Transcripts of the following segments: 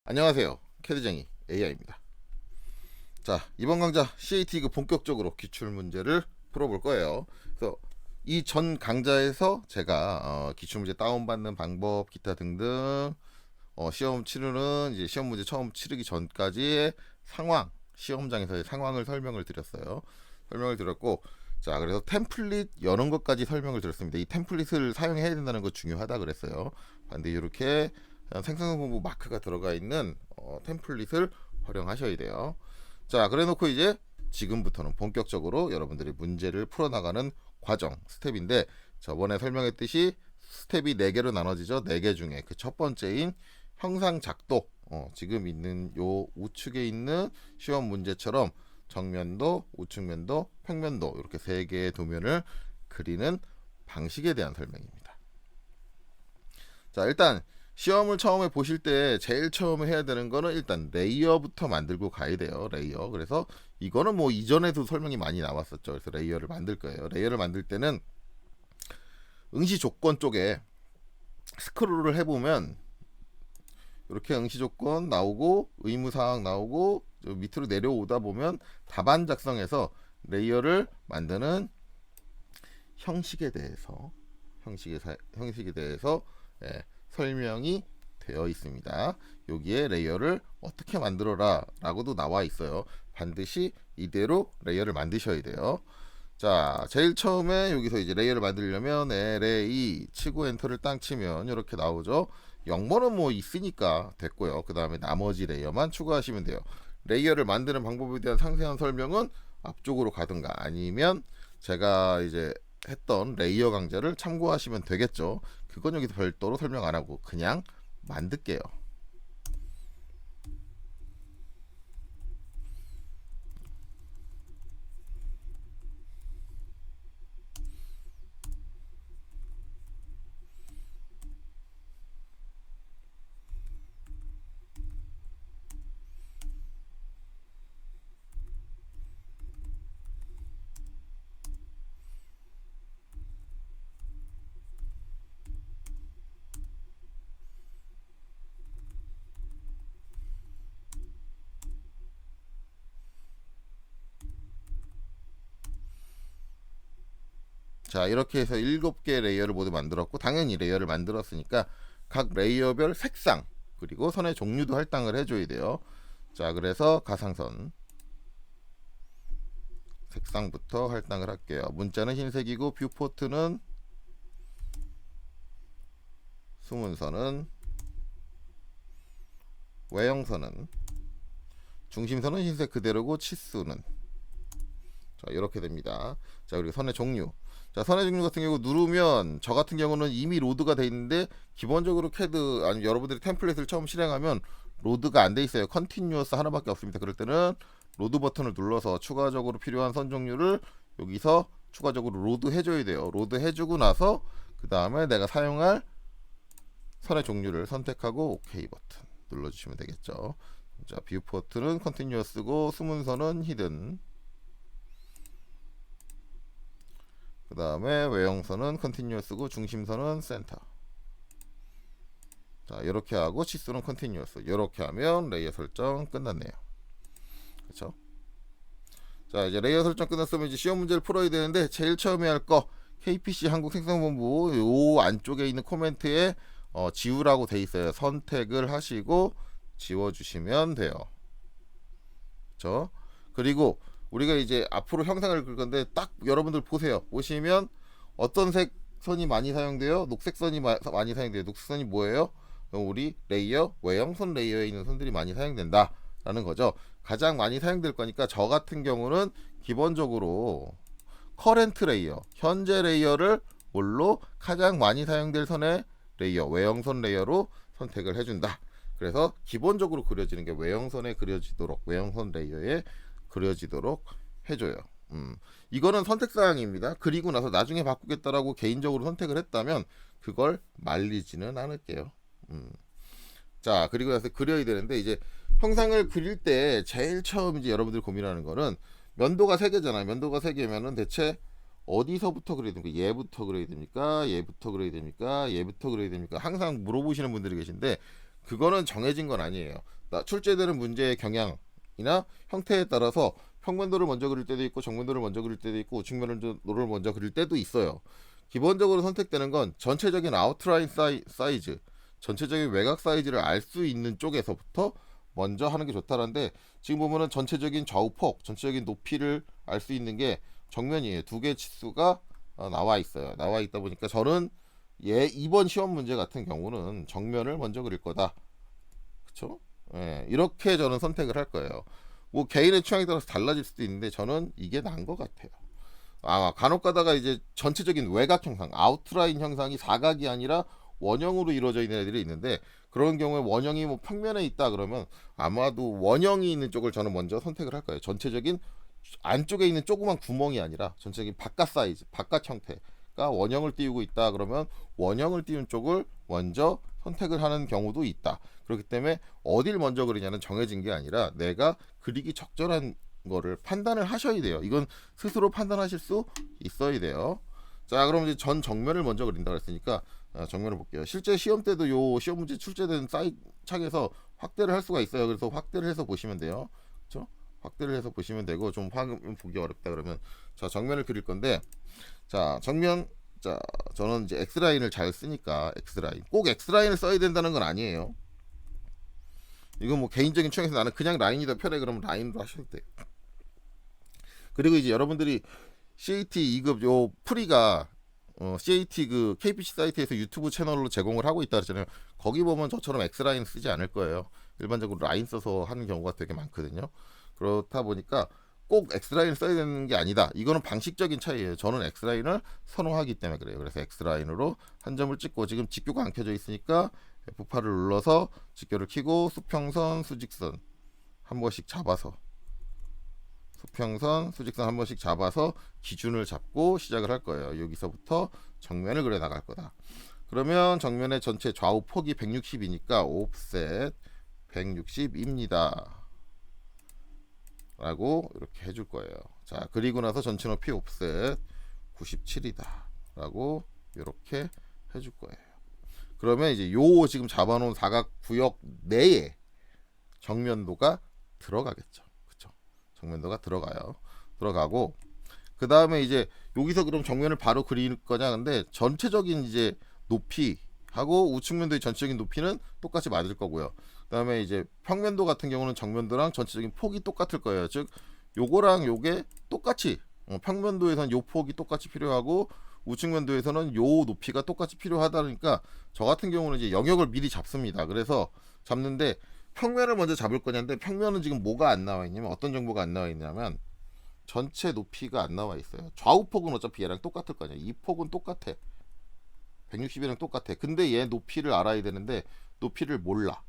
안녕하세요. 캐드쟁이 AI입니다. 자, 이번 강좌 CAT 본격적으로 기출 문제를 풀어볼 거예요. 그래서 이 전 강좌에서 제가 기출 문제 다운받는 방법, 기타 등등 시험 치르는 이제 시험 문제 처음 치르기 전까지의 상황, 시험장에서의 상황을 설명을 드렸어요. 설명을 드렸고, 자, 그래서 템플릿 여는 것까지 설명을 드렸습니다. 이 템플릿을 사용해야 된다는 거 중요하다 그랬어요. 근데 이렇게 생성성 공부 마크가 들어가 있는 템플릿을 활용하셔야 돼요. 자, 그래 놓고 이제 지금부터는 본격적으로 여러분들이 문제를 풀어나가는 과정, 스텝인데, 저번에 설명했듯이 스텝이 4개로 나눠지죠. 4개 중에 그 첫 번째인 형상 작도, 지금 있는 요 우측에 있는 시험 문제처럼 정면도, 우측면도, 평면도 이렇게 3개의 도면을 그리는 방식에 대한 설명입니다. 자, 일단 시험을 처음에 보실 때 제일 처음에 해야 되는 거는 일단 레이어부터 만들고 가야 돼요. 레이어. 그래서 이거는 뭐 이전에도 설명이 많이 나왔었죠. 그래서 레이어를 만들 거예요. 레이어를 만들 때는 응시 조건 쪽에 스크롤을 해보면 이렇게 응시 조건 나오고 의무사항 나오고 밑으로 내려오다 보면 답안 작성해서 레이어를 만드는 형식에 대해서 설명이 되어 있습니다. 여기에 레이어를 어떻게 만들어라 라고도 나와 있어요. 반드시 이대로 레이어를 만드셔야 돼요. 자, 제일 처음에 여기서 이제 레이어를 만들려면 LA 치고 엔터를 딱 치면 이렇게 나오죠. 영번은 뭐 있으니까 됐고요. 그 다음에 나머지 레이어만 추가하시면 돼요. 레이어를 만드는 방법에 대한 상세한 설명은 앞쪽으로 가든가 아니면 제가 이제 했던 레이어 강좌를 참고하시면 되겠죠. 그건 여기서 별도로 설명 안 하고 그냥 만들게요. 자, 이렇게 해서 7개 레이어를 모두 만들었고, 당연히 레이어를 만들었으니까 각 레이어별 색상 그리고 선의 종류도 할당을 해줘야 돼요. 자, 그래서 가상선 색상부터 할당을 할게요. 문자는 흰색이고 뷰포트는 수문선은 외형선은 중심선은 흰색 그대로고 치수는 자, 이렇게 됩니다. 자, 그리고 선의 종류. 자, 선의 종류 같은 경우 누르면 저 같은 경우는 이미 로드가 돼 있는데 기본적으로 캐드 아니 여러분들이 템플릿을 처음 실행하면 로드가 안 돼 있어요. 컨티뉴어스 하나밖에 없습니다. 그럴 때는 로드 버튼을 눌러서 추가적으로 필요한 선 종류를 여기서 추가적으로 로드 해줘야 돼요. 로드 해주고 나서 그 다음에 내가 사용할 선의 종류를 선택하고 OK 버튼 눌러주시면 되겠죠. 자, 뷰포트는 컨티뉴어스고 수문선은 히든. 그 다음에 외형선은 컨티뉴어스고 중심선은 센터. 자, 이렇게 하고 치수는 컨티뉴어스. 이렇게 하면 레이어 설정 끝났네요. 그렇죠? 자, 이제 레이어 설정 끝났으면 이제 시험 문제를 풀어야 되는데 제일 처음에 할 거 KPC 한국생성본부 요 안쪽에 있는 코멘트에 지우라고 돼 있어요. 선택을 하시고 지워주시면 돼요. 그렇죠? 그리고 우리가 이제 앞으로 형상을 그릴 건데 딱 여러분들 보세요. 보시면 어떤 색 선이 많이 사용돼요? 녹색 선이 많이 사용돼요. 녹색 선이 뭐예요? 우리 레이어, 외형선 레이어에 있는 선들이 많이 사용된다 라는 거죠. 가장 많이 사용될 거니까 저 같은 경우는 기본적으로 커렌트 레이어, 현재 레이어를 뭘로 가장 많이 사용될 선의 레이어, 외형선 레이어로 선택을 해준다. 그래서 기본적으로 그려지는 게 외형선에 그려지도록, 외형선 레이어에 그려지도록 해줘요. 이거는 선택사항입니다. 그리고 나서 나중에 바꾸겠다라고 개인적으로 선택을 했다면 그걸 말리지는 않을게요. 자, 그리고 나서 그려야 되는데 이제 형상을 그릴 때 제일 처음 이제 여러분들이 고민하는 거는 면도가 3개잖아요. 면도가 3개면은 대체 어디서부터 그려야 됩니까? 얘부터 그려야 됩니까? 얘부터 그려야 됩니까? 얘부터 그려야 됩니까? 항상 물어보시는 분들이 계신데 그거는 정해진 건 아니에요. 출제되는 문제의 경향이나 형태에 따라서 평면도를 먼저 그릴 때도 있고 정면도를 먼저 그릴 때도 있고 우측면도를 먼저 그릴 때도 있어요. 기본적으로 선택되는 건 전체적인 아웃라인 사이즈, 전체적인 외곽 사이즈를 알 수 있는 쪽에서부터 먼저 하는 게 좋다는데, 지금 보면은 전체적인 좌우폭, 전체적인 높이를 알 수 있는 게 정면이에요. 두 개 치수가 나와 있어요. 나와 있다 보니까 저는 이번 시험 문제 같은 경우는 정면을 먼저 그릴 거다. 그쵸? 예, 이렇게 저는 선택을 할 거예요. 뭐 개인의 취향에 따라서 달라질 수도 있는데 저는 이게 나은 것 같아요. 간혹 가다가 이제 전체적인 외곽 형상, 아웃라인 형상이 사각이 아니라 원형으로 이루어져 있는 애들이 있는데, 그런 경우에 원형이 뭐 평면에 있다 그러면 아마도 원형이 있는 쪽을 저는 먼저 선택을 할 거예요. 전체적인 안쪽에 있는 조그만 구멍이 아니라 전체적인 바깥 사이즈, 바깥 형태가 원형을 띄우고 있다 그러면 원형을 띄운 쪽을 먼저 선택을 하는 경우도 있다. 그렇기 때문에 어딜 먼저 그리냐는 정해진 게 아니라 내가 그리기 적절한 거를 판단을 하셔야 돼요. 이건 스스로 판단하실 수 있어야 돼요. 자, 그럼 이제 전 정면을 먼저 그린다고 했으니까 정면을 볼게요. 실제 시험 때도 요 시험 문제 출제된 창에서 확대를 할 수가 있어요. 그래서 확대를 해서 보시면 돼요. 그렇죠? 확대를 해서 보시면 되고, 좀 화면 보기 어렵다 그러면 자, 정면을 그릴 건데, 자, 정면, 자, 저는 이제 X라인을 잘 쓰니까 X라인. 꼭 X라인을 써야 된다는 건 아니에요. 이건 뭐 개인적인 취향에서 나는 그냥 라인이 더 편해 그러면 라인으로 하셔도 돼요. 그리고 이제 여러분들이 CAT 2급 요 프리가 CAT 그 KPC 사이트에서 유튜브 채널로 제공을 하고 있다 그랬잖아요. 거기 보면 저처럼 X라인 쓰지 않을 거예요. 일반적으로 라인 써서 하는 경우가 되게 많거든요. 그렇다 보니까 꼭 X라인을 써야 되는 게 아니다. 이거는 방식적인 차이예요. 저는 X라인을 선호하기 때문에 그래요. 그래서 X라인으로 한 점을 찍고, 지금 직교가 안 켜져 있으니까 F8을 눌러서 직교를 켜고 수평선, 수직선 한 번씩 잡아서, 수평선, 수직선 한 번씩 잡아서 기준을 잡고 시작을 할 거예요. 여기서부터 정면을 그려 나갈 거다. 그러면 정면의 전체 좌우 폭이 160이니까 옵셋 160입니다. 라고 이렇게 해줄 거예요. 자, 그리고 나서 전체 높이 옵셋 97이다. 라고 이렇게 해줄 거예요. 그러면 이제 요 지금 잡아놓은 사각 구역 내에 정면도가 들어가겠죠. 그쵸? 정면도가 들어가고, 그 다음에 이제 여기서 그럼 정면을 바로 그릴 거냐. 근데 전체적인 이제 높이하고 우측면도의 전체적인 높이는 똑같이 맞을 거고요. 그 다음에 이제 평면도 같은 경우는 정면도랑 전체적인 폭이 똑같을 거예요. 즉 요거랑 요게 똑같이, 평면도에서는 요 폭이 똑같이 필요하고 우측면도에서는 요 높이가 똑같이 필요하다니까, 저 같은 경우는 이제 영역을 미리 잡습니다. 그래서 잡는데 평면을 먼저 잡을 거냐인데, 평면은 지금 뭐가 안 나와 있냐면, 어떤 정보가 안 나와 있냐면 전체 높이가 안 나와 있어요. 좌우 폭은 어차피 얘랑 똑같을 거냐. 이 폭은 똑같아. 160이랑 똑같아. 근데 얘 높이를 알아야 되는데 높이를 몰라.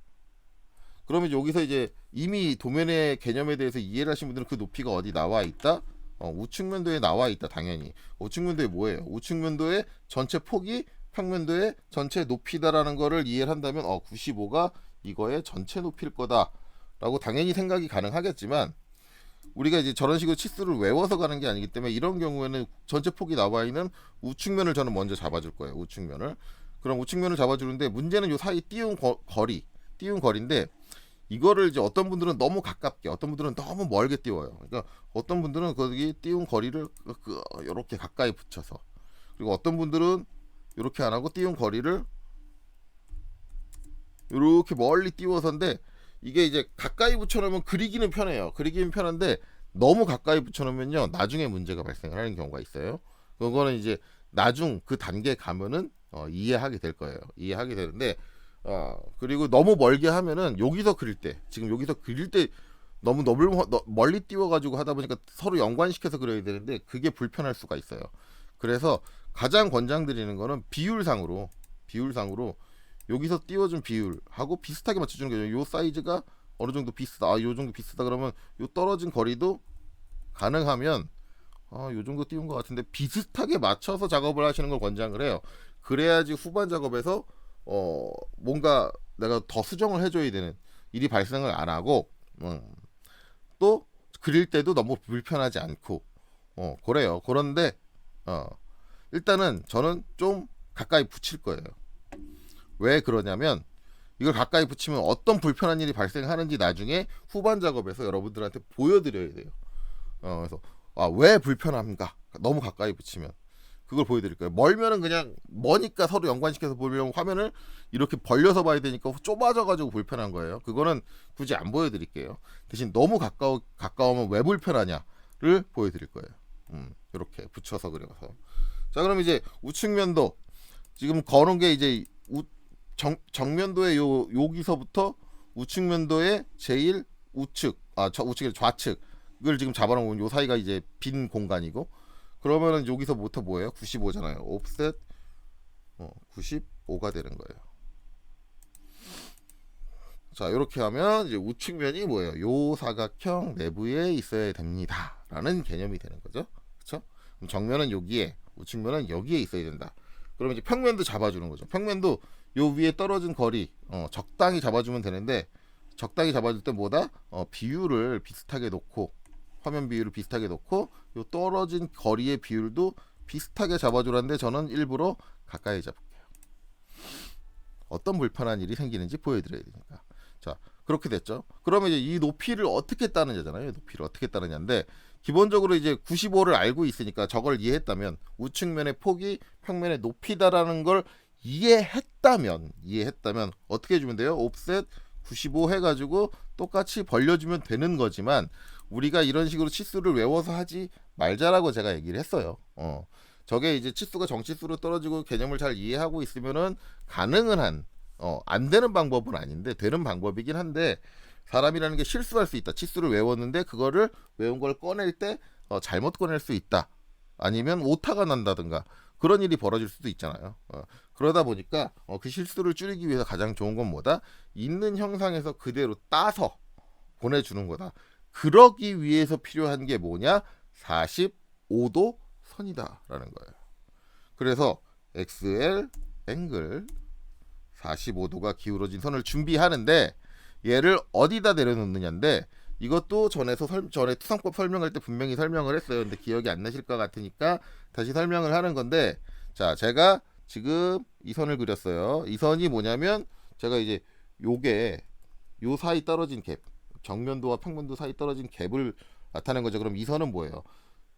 그러면 여기서 이제 이미 도면의 개념에 대해서 이해를 하신 분들은 그 높이가 어디 나와 있다? 우측면도에 나와 있다. 당연히 우측면도에 뭐예요? 우측면도의 전체 폭이 평면도의 전체 높이다라는 거를 이해를 한다면 95가 이거의 전체 높이일 거다 라고 당연히 생각이 가능하겠지만, 우리가 이제 저런 식으로 치수를 외워서 가는 게 아니기 때문에 이런 경우에는 전체 폭이 나와 있는 우측면을 저는 먼저 잡아줄 거예요. 우측면을. 그럼 우측면을 잡아주는데, 문제는 요 사이 띄운 거리인데, 이거를 이제 어떤 분들은 너무 가깝게, 어떤 분들은 너무 멀게 띄워요. 그러니까 어떤 분들은 거기 띄운 거리를 이렇게 가까이 붙여서, 그리고 어떤 분들은 이렇게 안 하고 띄운 거리를 이렇게 멀리 띄워서인데, 이게 이제 가까이 붙여놓으면 그리기는 편해요. 그리기는 편한데 너무 가까이 붙여놓으면요, 나중에 문제가 발생을 하는 경우가 있어요. 그거는 이제 나중 그 단계에 가면은 이해하게 될 거예요. 이해하게 되는데, 그리고 너무 멀게 하면은 여기서 그릴 때, 지금 여기서 그릴 때 너무 멀리 띄워가지고 하다 보니까 서로 연관시켜서 그려야 되는데 그게 불편할 수가 있어요. 그래서 가장 권장드리는 거는 비율상으로 여기서 띄워준 비율하고 비슷하게 맞춰주는 거죠. 요 사이즈가 어느 정도 비슷하다. 요 정도 비슷하다 그러면 요 떨어진 거리도 가능하면 요 정도 띄운 것 같은데 비슷하게 맞춰서 작업을 하시는 걸 권장을 해요. 그래야지 후반 작업에서 뭔가 내가 더 수정을 해줘야 되는 일이 발생을 안 하고, 또 그릴 때도 너무 불편하지 않고 그래요. 그런데 일단은 저는 좀 가까이 붙일 거예요. 왜 그러냐면 이걸 가까이 붙이면 어떤 불편한 일이 발생하는지 나중에 후반 작업에서 여러분들한테 보여드려야 돼요. 그래서 왜 불편합니까? 너무 가까이 붙이면 그걸 보여드릴 거예요. 멀면은 그냥 머니까 서로 연관시켜서 보려면 화면을 이렇게 벌려서 봐야 되니까 좁아져가지고 불편한 거예요. 그거는 굳이 안 보여드릴게요. 대신 너무 가까우면 왜 불편하냐를 보여드릴 거예요. 이렇게 붙여서 그려서. 자, 그럼 이제 우측면도 지금 거는 게 이제 정면도의 여기서부터 우측면도의 제일 우측, 우측의 좌측을 지금 잡아놓은 요 사이가 이제 빈 공간이고, 그러면은 여기서부터 뭐예요? 95잖아요. 옵셋 95가 되는 거예요. 자, 이렇게 하면 이제 우측면이 뭐예요? 요 사각형 내부에 있어야 됩니다라는 개념이 되는 거죠. 그렇죠? 그럼 정면은 여기에, 우측면은 여기에 있어야 된다. 그러면 이제 평면도 잡아주는 거죠. 평면도 요 위에 떨어진 거리 적당히 잡아주면 되는데, 적당히 잡아줄 때 뭐다? 비율을 비슷하게 놓고, 화면 비율을 비슷하게 놓고 요 떨어진 거리의 비율도 비슷하게 잡아주라는데 저는 일부러 가까이 잡을게요. 어떤 불편한 일이 생기는지 보여드려야 되니까. 자, 그렇게 됐죠. 그러면 이제 이 높이를 어떻게 따느냐잖아요. 높이를 어떻게 따느냐인데, 기본적으로 이제 95를 알고 있으니까, 저걸 이해했다면, 우측면의 폭이 평면의 높이다라는 걸 이해했다면 어떻게 해주면 돼요? 옵셋 95 해가지고 똑같이 벌려주면 되는 거지만, 우리가 이런 식으로 치수를 외워서 하지 말자라고 제가 얘기를 했어요. 저게 이제 치수가 정치수로 떨어지고 개념을 잘 이해하고 있으면은 가능은 한, 안 되는 방법은 아닌데 되는 방법이긴 한데, 사람이라는 게 실수할 수 있다. 치수를 외웠는데 그거를 외운 걸 꺼낼 때 잘못 꺼낼 수 있다. 아니면 오타가 난다든가 그런 일이 벌어질 수도 있잖아요. 그러다 보니까 그 실수를 줄이기 위해서 가장 좋은 건 뭐다? 있는 형상에서 그대로 따서 보내주는 거다. 그러기 위해서 필요한 게 뭐냐? 45도 선이다라는 거예요. 그래서 XL 앵글 45도가 기울어진 선을 준비하는데, 얘를 어디다 내려놓느냐인데, 이것도 전에 투성법 설명할 때 분명히 설명을 했어요. 근데 기억이 안 나실 것 같으니까 다시 설명을 하는 건데, 자, 제가 지금 이 선을 그렸어요. 이 선이 뭐냐면, 제가 이제 요게 요 사이 떨어진 갭, 정면도와 평면도 사이 떨어진 갭을 나타낸 거죠. 그럼 이 선은 뭐예요?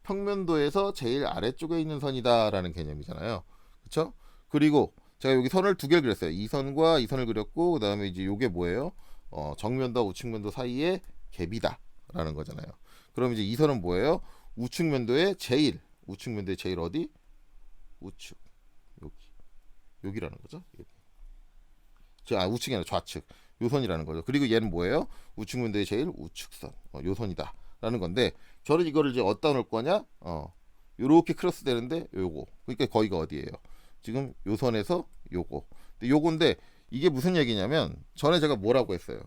평면도에서 제일 아래쪽에 있는 선이다라는 개념이잖아요. 그렇죠? 그리고 제가 여기 선을 두 개를 그렸어요. 이 선과 이 선을 그렸고, 그 다음에 이제 요게 뭐예요? 정면도와 우측면도 사이에 갭이다 라는 거잖아요. 그럼 이제 이 선은 뭐예요? 우측면도의 제일 어디? 우측, 여기라는 거죠. 우측이 아니라 좌측, 요 선이라는 거죠. 그리고 얘는 뭐예요? 우측면도의 제일 우측선, 요 선이다 라는 건데, 저는 이거를 이제 어디다 놓을 거냐? 요렇게 크로스 되는데 요거, 그러니까 거기가 어디예요? 지금 요 선에서 요거. 근데 요건데, 이게 무슨 얘기냐면, 전에 제가 뭐라고 했어요?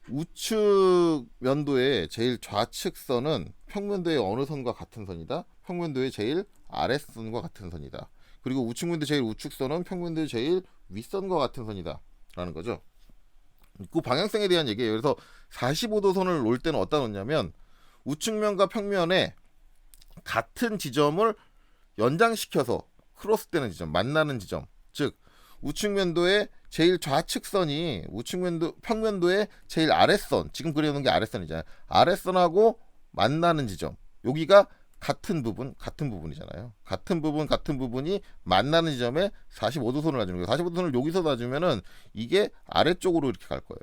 우측 면도의 제일 좌측 선은 평면도의 어느 선과 같은 선이다? 평면도의 제일 아랫선과 같은 선이다. 그리고 우측면도 제일 우측 선은 평면도의 제일 윗선과 같은 선이다 라는 거죠. 그 방향성에 대한 얘기예요. 그래서 45도 선을 놓을 때는 어디다 놓냐면, 우측면과 평면에 같은 지점을 연장시켜서 크로스되는 지점, 만나는 지점, 즉 우측면도의 제일 좌측선이 평면도의 제일 아랫선, 지금 그려놓은 게 아랫선이잖아요. 아랫선하고 만나는 지점, 여기가 같은 부분이잖아요. 같은 부분이 만나는 지점에 45도 선을 놔주는 거예요. 45도 선을 여기서 놔주면은 이게 아래쪽으로 이렇게 갈 거예요.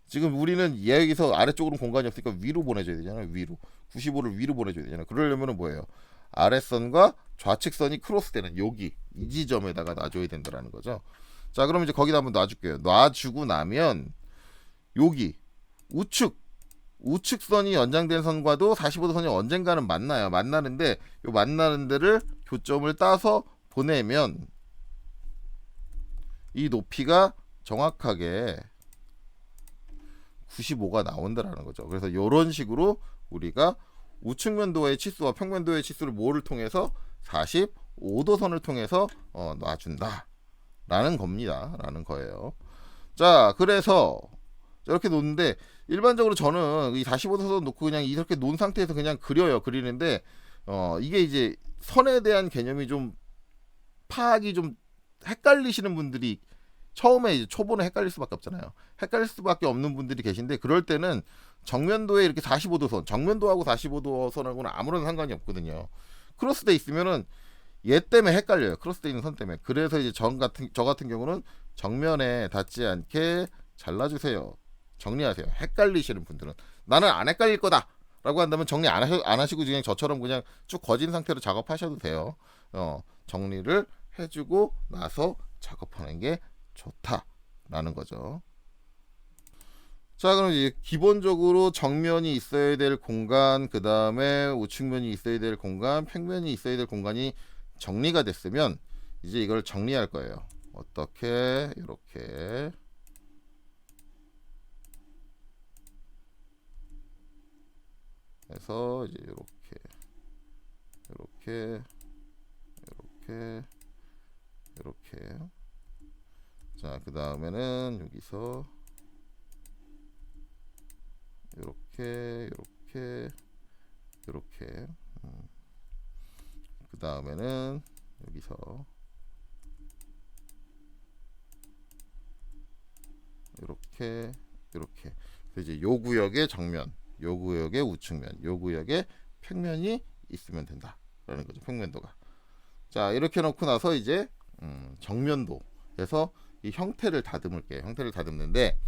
지금 우리는 여기서 아래쪽으로는 공간이 없으니까 위로 보내줘야 되잖아요. 위로 95를 위로 보내줘야 되잖아요. 그러려면은 뭐예요? 아랫선과 좌측선이 크로스되는 여기 이 지점에다가 놔줘야 된다라는 거죠. 자, 그럼 이제 거기다 한번 놔줄게요. 놔주고 나면 여기 우측선이 연장된 선과도 45도 선이 언젠가는 만나요. 만나는데 요 만나는 데를 교점을 따서 보내면 이 높이가 정확하게 95가 나온다라는 거죠. 그래서 이런 식으로 우리가 우측면도의 치수와 평면도의 치수를 뭐를 통해서 45도 선을 통해서 놔준다 라는 겁니다. 라는 거예요. 자, 그래서 이렇게 놓는데, 일반적으로 저는 이 45도 선 놓고 그냥 이렇게 놓은 상태에서 그냥 그리는데, 이게 이제 선에 대한 개념이 좀 파악이 좀 헷갈리시는 분들이 처음에 이제 초보는 헷갈릴 수밖에 없잖아요. 헷갈릴 수밖에 없는 분들이 계신데 그럴 때는 정면도에 이렇게 45도 선, 정면도하고 45도 선하고는 아무런 상관이 없거든요. 크로스돼 있으면은 얘 때문에 헷갈려요. 크로스돼 있는 선 때문에. 그래서 이제 저 같은 경우는 정면에 닿지 않게 잘라주세요. 정리하세요. 헷갈리시는 분들은 나는 안 헷갈릴 거다 라고 한다면 정리 안 하시고 그냥 저처럼 그냥 쭉 거진 상태로 작업하셔도 돼요. 정리를 해주고 나서 작업하는 게 좋다라는 거죠. 자, 그럼 이제 기본적으로 정면이 있어야 될 공간, 그 다음에 우측면이 있어야 될 공간, 평면이 있어야 될 공간이 정리가 됐으면 이제 이걸 정리할 거예요. 어떻게? 이렇게 해서 이제 이렇게 자, 그 다음에는 여기서 이렇게 그 다음에는 여기서 이렇게 그래서 이제 요 구역의 정면, 요 구역의 우측면, 요 구역의 평면이 있으면 된다라는 거죠. 평면도가. 자, 이렇게 놓고 나서 이제 정면도에서 이 형태를 다듬을게요. 형태를 다듬는데,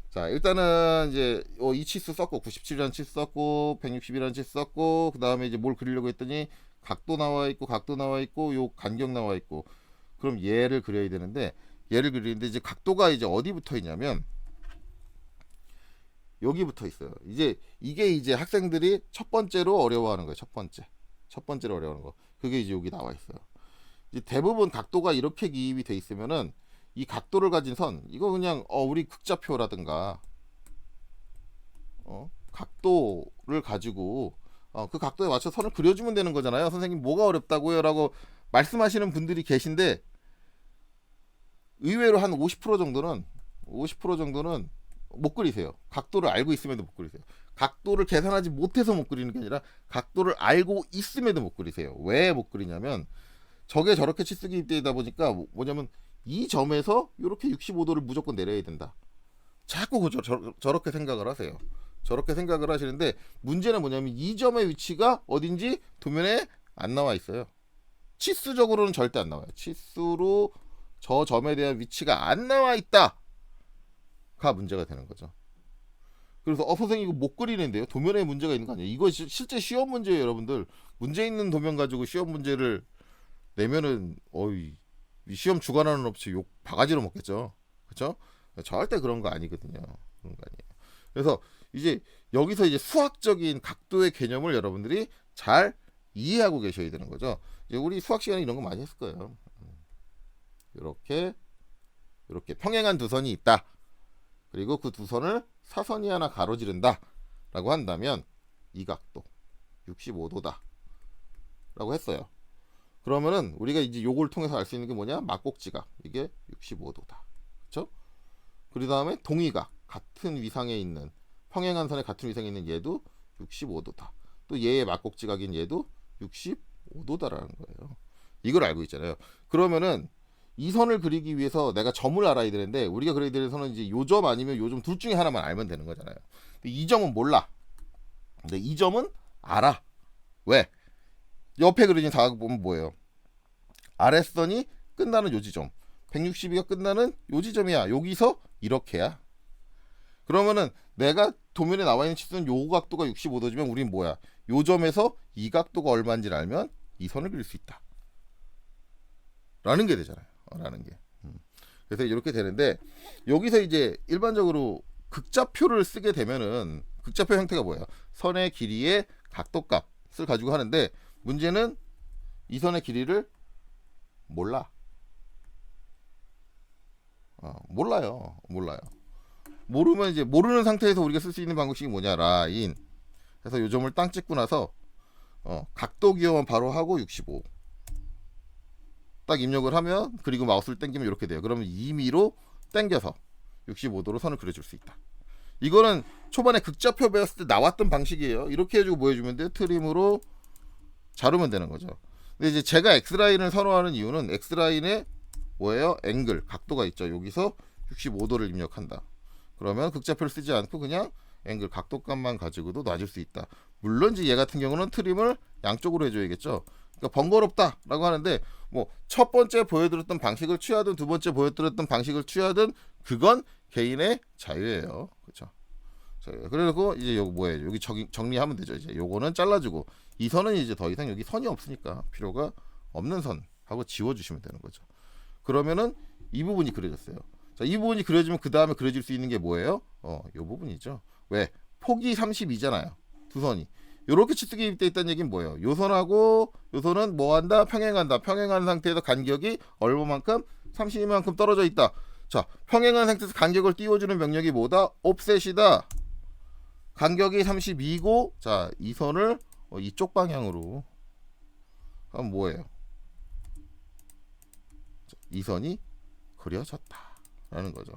자, 일단은 이제 이 치수 썼고 97이라는 치수 썼고 160이라는 치수 썼고, 그 다음에 이제 뭘 그리려고 했더니 각도 나와 있고 요 간격 나와 있고, 그럼 얘를 그려야 되는데, 얘를 그리는데 이제 각도가 이제 어디 붙어 있냐면 여기 붙어 있어요. 이제 이게 이제 학생들이 첫 번째로 어려워하는 거예요. 첫 번째로 어려워하는 거. 그게 이제 여기 나와 있어요. 이제 대부분 각도가 이렇게 기입이 돼 있으면은 이 각도를 가진 선, 이거 그냥 우리 극좌표라든가 각도를 가지고 그 각도에 맞춰 선을 그려주면 되는 거잖아요. 선생님 뭐가 어렵다고요? 라고 말씀하시는 분들이 계신데, 의외로 한 50% 정도는 못 그리세요. 각도를 알고 있음에도 못 그리세요. 각도를 계산하지 못해서 못 그리는 게 아니라 각도를 알고 있음에도 못 그리세요. 왜 못 그리냐면 저게 저렇게 치수기 입되다 보니까 뭐냐면 이 점에서 이렇게 65도를 무조건 내려야 된다. 자꾸 저렇게 생각을 하세요. 저렇게 생각을 하시는데, 문제는 뭐냐면 이 점의 위치가 어딘지 도면에 안 나와 있어요. 치수적으로는 절대 안 나와요. 치수로 저 점에 대한 위치가 안 나와 있다가 문제가 되는 거죠. 그래서 선생님 이거 못 그리는데요? 도면에 문제가 있는 거 아니에요? 이거 실제 시험 문제예요, 여러분들. 문제 있는 도면 가지고 시험 문제를 내면은 시험 주관하는 업체 욕 바가지로 먹겠죠. 그렇죠? 절대 그런 거 아니거든요. 그런 거 아니에요. 그래서 이제 여기서 이제 수학적인 각도의 개념을 여러분들이 잘 이해하고 계셔야 되는 거죠. 이제 우리 수학 시간에 이런 거 많이 했을 거예요. 이렇게 평행한 두 선이 있다. 그리고 그 두 선을 사선이 하나 가로지른다 라고 한다면 이 각도 65도다 라고 했어요. 그러면은 우리가 이제 요걸 통해서 알 수 있는 게 뭐냐? 막곡지각, 이게 65도다. 그렇죠? 그 다음에 동의각, 같은 위상에 있는 평행한 선의 같은 위상에 있는 얘도 65도다. 또 얘의 막곡지각인 얘도 65도다라는 거예요. 이걸 알고 있잖아요. 그러면은 이 선을 그리기 위해서 내가 점을 알아야 되는데, 우리가 그려야 되는 선은 이제 요 점 아니면 요 점 둘 중에 하나만 알면 되는 거잖아요. 근데 이 점은 몰라. 근데 이 점은 알아. 왜? 옆에 그려진 사각 보면 뭐예요? 아랫선이 끝나는 요 지점, 162가 끝나는 요 지점이야. 여기서 이렇게야. 그러면은 내가 도면에 나와 있는 치수는 요 각도가 65도지만 우린 뭐야? 요 점에서 이 각도가 얼마인지를 알면 이 선을 그릴 수 있다 라는 게 되잖아요. 라는 게. 그래서 이렇게 되는데, 여기서 이제 일반적으로 극좌표를 쓰게 되면은 극좌표 형태가 뭐예요? 선의 길이의 각도값을 가지고 하는데, 문제는 이 선의 길이를 몰라. 몰라요. 모르면 이제 모르는 상태에서 우리가 쓸 수 있는 방식이 뭐냐? 라인. 그래서 요 점을 땅 찍고 나서 각도 기호만 바로 하고 65. 딱 입력을 하면, 그리고 마우스를 당기면 이렇게 돼요. 그러면 임의로 당겨서 65도로 선을 그려줄 수 있다. 이거는 초반에 극좌표 배웠을 때 나왔던 방식이에요. 이렇게 해주고 뭐 해주면 돼? 트림으로 자르면 되는 거죠. 근데 이제 제가 X라인을 선호하는 이유는 X라인에 뭐예요? 앵글, 각도가 있죠. 여기서 65도를 입력한다. 그러면 극좌표를 쓰지 않고 그냥 앵글 각도값만 가지고도 놔줄 수 있다. 물론 이제 얘 같은 경우는 트림을 양쪽으로 해줘야겠죠. 그러니까 번거롭다라고 하는데 뭐 첫 번째 보여드렸던 방식을 취하든 두 번째 보여드렸던 방식을 취하든 그건 개인의 자유예요. 그렇죠? 그리고 이제 요거 뭐예요? 여기 정리하면 되죠. 이제 요거는 잘라주고 이 선은 이제 더 이상 여기 선이 없으니까 필요가 없는 선 하고 지워주시면 되는 거죠. 그러면은 이 부분이 그려졌어요. 자, 이 부분이 그려지면 그 다음에 그려질 수 있는 게 뭐예요? 요 부분이죠. 왜? 폭이 32잖아요. 두 선이. 요렇게 치수기 돼 있다는 얘기는 뭐예요? 요 선하고 요 선은 뭐 한다? 평행한다. 평행한 상태에서 간격이 얼마만큼? 32만큼 떨어져 있다. 자, 평행한 상태에서 간격을 띄워주는 명령이 뭐다? 옵셋이다. 간격이 32고, 자, 이 선을 이쪽 방향으로 하면 뭐예요? 이 선이 그려졌다라는 거죠.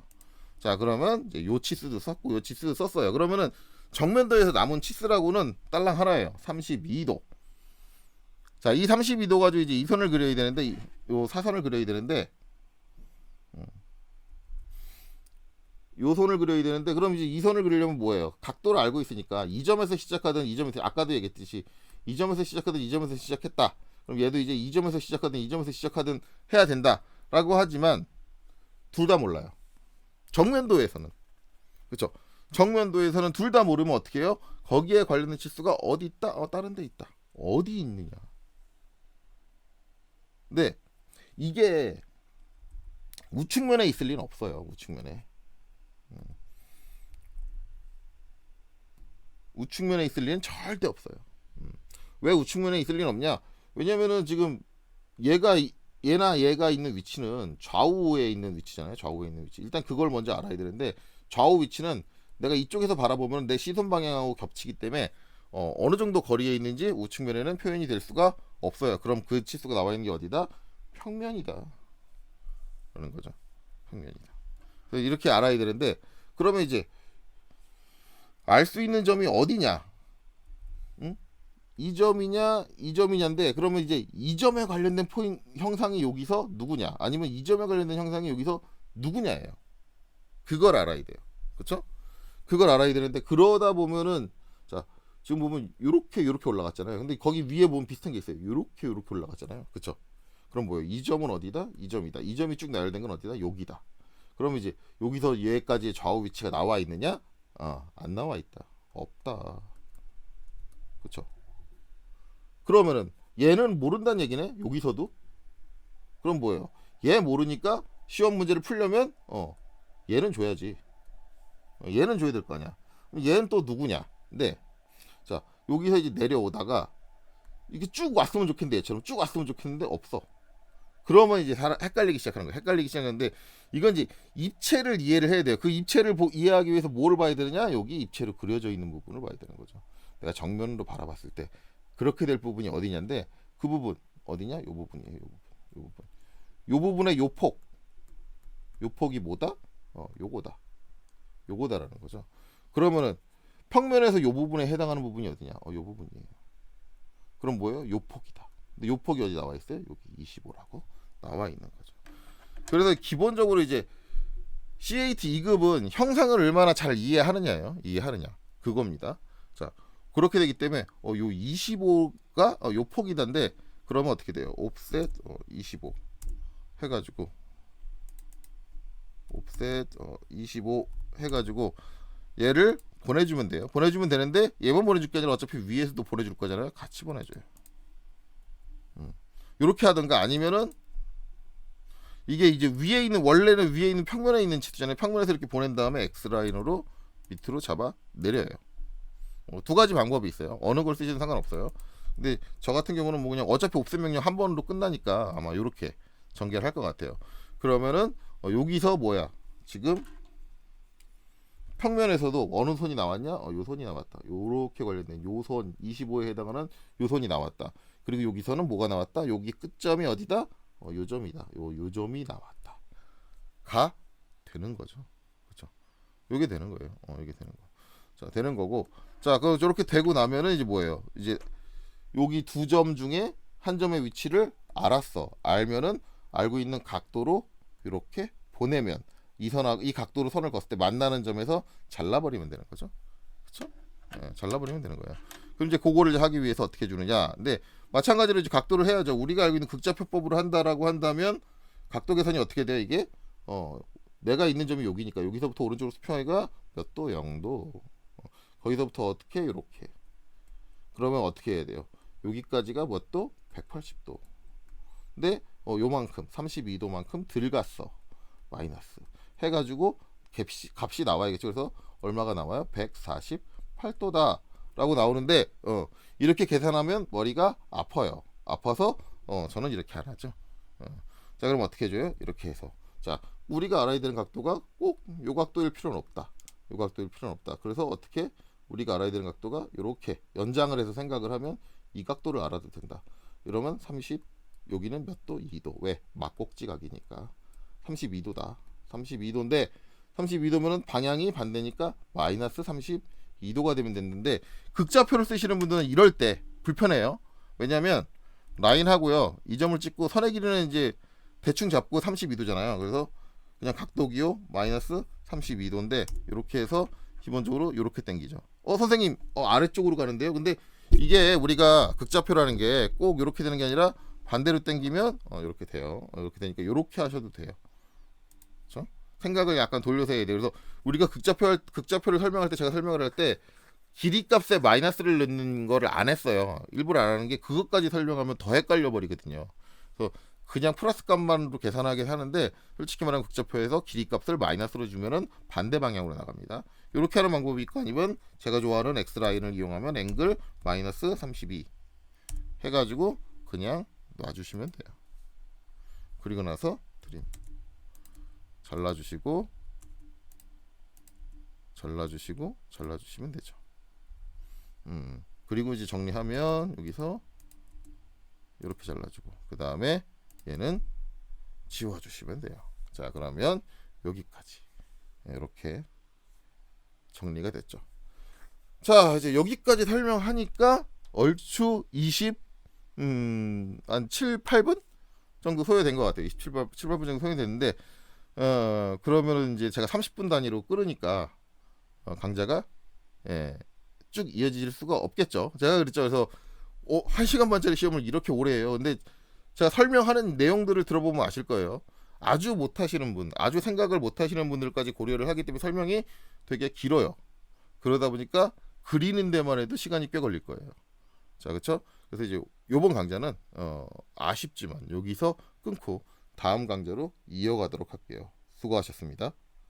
자, 그러면 이제 요 치수도 썼고 요 치수도 썼어요. 그러면은 정면도에서 남은 치수라고는 딸랑 하나예요. 32도. 자, 이 32도 가지고 이제 이 선을 그려야 되는데 요 사선을 그려야 되는데 요 선을 그려야 되는데 그럼 이제 이 선을 그리려면 뭐예요? 각도를 알고 있으니까 이 점에서 시작하든 이 점에서 아까도 얘기했듯이 이 점에서 시작하든 이 점에서 시작했다. 그럼 얘도 이제 이 점에서 시작하든 이 점에서 시작하든 해야 된다라고 하지만 둘 다 몰라요. 정면도에서는. 그렇죠? 정면도에서는 둘 다 모르면 어떻게 해요? 거기에 관련된 치수가 어디 있다? 다른 데 있다. 어디 있느냐? 근데 이게 우측면에 있을 리는 없어요. 우측면에. 우측면에 있을 리는 절대 없어요. 왜 우측면에 있을 리는 없냐? 왜냐면은 지금 얘나 얘가 있는 위치는 좌우에 있는 위치잖아요. 좌우에 있는 위치. 일단 그걸 먼저 알아야 되는데 좌우 위치는 내가 이쪽에서 바라보면 내 시선 방향하고 겹치기 때문에 어느 정도 거리에 있는지 우측면에는 표현이 될 수가 없어요. 그럼 그 치수가 나와 있는 게 어디다? 평면이다. 그런 거죠. 평면이다. 그래서 이렇게 알아야 되는데 그러면 이제 알 수 있는 점이 어디냐? 응? 이 점이냐, 이 점이냐인데 그러면 이제 이 점에 관련된 형상이 여기서 누구냐? 아니면 이 점에 관련된 형상이 여기서 누구냐예요. 그걸 알아야 돼요. 그렇죠? 그걸 알아야 되는데 그러다 보면은 자 지금 보면 요렇게 올라갔잖아요. 근데 거기 위에 보면 비슷한 게 있어요. 요렇게 올라갔잖아요. 그렇죠? 그럼 뭐예요? 이 점은 어디다? 이 점이다. 이 점이 쭉 나열된 건 어디다? 여기다. 그러면 이제 여기서 얘까지의 좌우 위치가 나와 있느냐? 안 나와 있다. 없다. 그렇죠? 그러면은 얘는 모른다는 얘기네. 여기서도. 그럼 뭐예요? 얘 모르니까 시험 문제를 풀려면 얘는 줘야지. 얘는 줘야 될 거 아니야. 얘는 또 누구냐? 근데 자 여기서 이제 내려오다가 이게 쭉 왔으면 좋겠는데 얘처럼 쭉 왔으면 좋겠는데 없어. 그러면 이제 헷갈리기 시작하는 거야. 헷갈리기 시작하는데 이건 이제 입체를 이해를 해야 돼요. 그 입체를 이해하기 위해서 뭐를 봐야 되느냐? 여기 입체로 그려져 있는 부분을 봐야 되는 거죠. 내가 정면으로 바라봤을 때 그렇게 될 부분이 어디냐인데 그 부분 어디냐? 요 부분이에요. 요 부분. 요 부분의 요 폭이 뭐다? 요거다. 요거다라는 거죠. 그러면은 평면에서 요 부분에 해당하는 부분이 어디냐? 요 부분이에요. 그럼 뭐예요? 요 폭이다. 근데 요 폭이 어디 나와 있어요? 여기 25라고 나와 있는 거죠. 그래서 기본적으로 이제 CAT 2급은 형상을 얼마나 잘 이해하느냐예요. 이해하느냐. 그겁니다. 자, 그렇게 되기 때문에 요 25가 요 폭이다인데 그러면 어떻게 돼요? 옵셋 25 해가지고 옵셋 25 해가지고 얘를 보내주면 돼요. 보내주면 되는데 얘만 보내줄 게 아니라 어차피 위에서도 보내줄 거잖아요. 같이 보내줘요. 이렇게 하든가 아니면은 이게 이제 위에 있는 원래는 위에 있는 평면에 있는 치수잖아요. 평면에서 이렇게 보낸 다음에 X 라인으로 밑으로 잡아 내려요. 두 가지 방법이 있어요. 어느 걸 쓰시든 상관없어요. 근데 저 같은 경우는 뭐 그냥 어차피 옵셋 명령 한 번으로 끝나니까 아마 이렇게 전개를 할 것 같아요. 그러면은 여기서 뭐야? 지금 평면에서도 어느 손이 나왔냐? 요 손이 나왔다. 요렇게 관련된 요 선 25에 해당하는 요 손이 나왔다. 그리고 여기서는 뭐가 나왔다? 여기 끝점이 어디다? 요 점이다. 요 점이 나왔다. 가 되는 거죠. 그렇죠? 요게 되는 거예요. 이게 되는 거. 자, 되는 거고. 자, 그 저렇게 되고 나면은 이제 뭐예요? 이제 여기 두 점 중에 한 점의 위치를 알았어. 알면은 알고 있는 각도로 이렇게 보내면 이 선하고 이 각도로 선을 그었을 때 만나는 점에서 잘라버리면 되는 거죠. 그렇죠? 예, 잘라버리면 되는 거예요. 그럼 이제 그거를 이제 하기 위해서 어떻게 해주느냐? 근데 마찬가지로 이제 각도를 해야죠. 우리가 알고 있는 극좌표법으로 한다라고 한다면 각도 계산이 어떻게 돼요? 이게 내가 있는 점이 여기니까 여기서부터 오른쪽으로 수평이가 몇 도? 0도. 거기서부터 어떻게? 이렇게. 그러면 어떻게 해야 돼요? 여기까지가 몇 도? 180도. 근데 요만큼 32도만큼 들갔어. 마이너스. 해가지고 값이 나와야겠죠. 그래서 얼마가 나와요? 148도다. 라고 나오는데 이렇게 계산하면 머리가 아파요. 아파서 저는 이렇게 안 하죠. 자, 그럼 어떻게 해줘요? 이렇게 해서. 자, 우리가 알아야 되는 각도가 꼭 요 각도일 필요는 없다. 요 각도일 필요는 없다. 그래서 어떻게 우리가 알아야 되는 각도가 이렇게 연장을 해서 생각을 하면 이 각도를 알아도 된다. 이러면 30 여기는 몇 도? 2도. 왜? 막곡지각이니까 32도다. 32도인데 32도면은 방향이 반대니까 마이너스 32도가 되면 됐는데 극좌표를 쓰시는 분들은 이럴 때 불편해요. 왜냐하면 라인하고요 이 점을 찍고 선의 길이는 이제 대충 잡고 32도잖아요. 그래서 그냥 각도 기호 마이너스 32도인데 이렇게 해서 기본적으로 이렇게 당기죠. 선생님 아래쪽으로 가는데요. 근데 이게 우리가 극좌표라는 게 꼭 이렇게 되는 게 아니라 반대로 당기면 이렇게 돼요. 이렇게 되니까 이렇게 하셔도 돼요. 그렇죠? 생각을 약간 돌려서 해야 돼요. 그래서 우리가 극좌표를 설명할 때 제가 설명을 할 때 길이 값에 마이너스를 넣는 거를 안 했어요. 일부러 안 하는 게 그것까지 설명하면 더 헷갈려 버리거든요. 그래서 그냥 플러스 값만으로 계산하게 하는데 솔직히 말하면 극좌표에서 길이 값을 마이너스로 주면은 반대 방향으로 나갑니다. 이렇게 하는 방법이 있고 아니면 제가 좋아하는 X라인을 이용하면 앵글 마이너스 32 해가지고 그냥 놔주시면 돼요. 그리고 나서 드림 잘라주시고 잘라주시면 되죠. 그리고 이제 정리하면 여기서 이렇게 잘라주고 그 다음에 얘는 지워주시면 돼요. 자, 그러면 여기까지 이렇게 정리가 됐죠. 자, 이제 여기까지 설명하니까 얼추 한 7, 8분 정도 소요된 것 같아요. 7, 8분 정도 소요됐는데 그러면은 이제 제가 30분 단위로 끌으니까 강좌가 쭉 이어질 수가 없겠죠. 제가 그랬죠. 그래서 1시간 반짜리 시험을 이렇게 오래 해요. 근데 제가 설명하는 내용들을 들어보면 아실 거예요. 아주 못하시는 분, 아주 생각을 못하시는 분들까지 고려를 하기 때문에 설명이 되게 길어요. 그러다 보니까 그리는 데만 해도 시간이 꽤 걸릴 거예요. 자, 그렇죠? 그래서 이제 요번 강좌는 아쉽지만 여기서 끊고 다음 강좌로 이어가도록 할게요. 수고하셨습니다.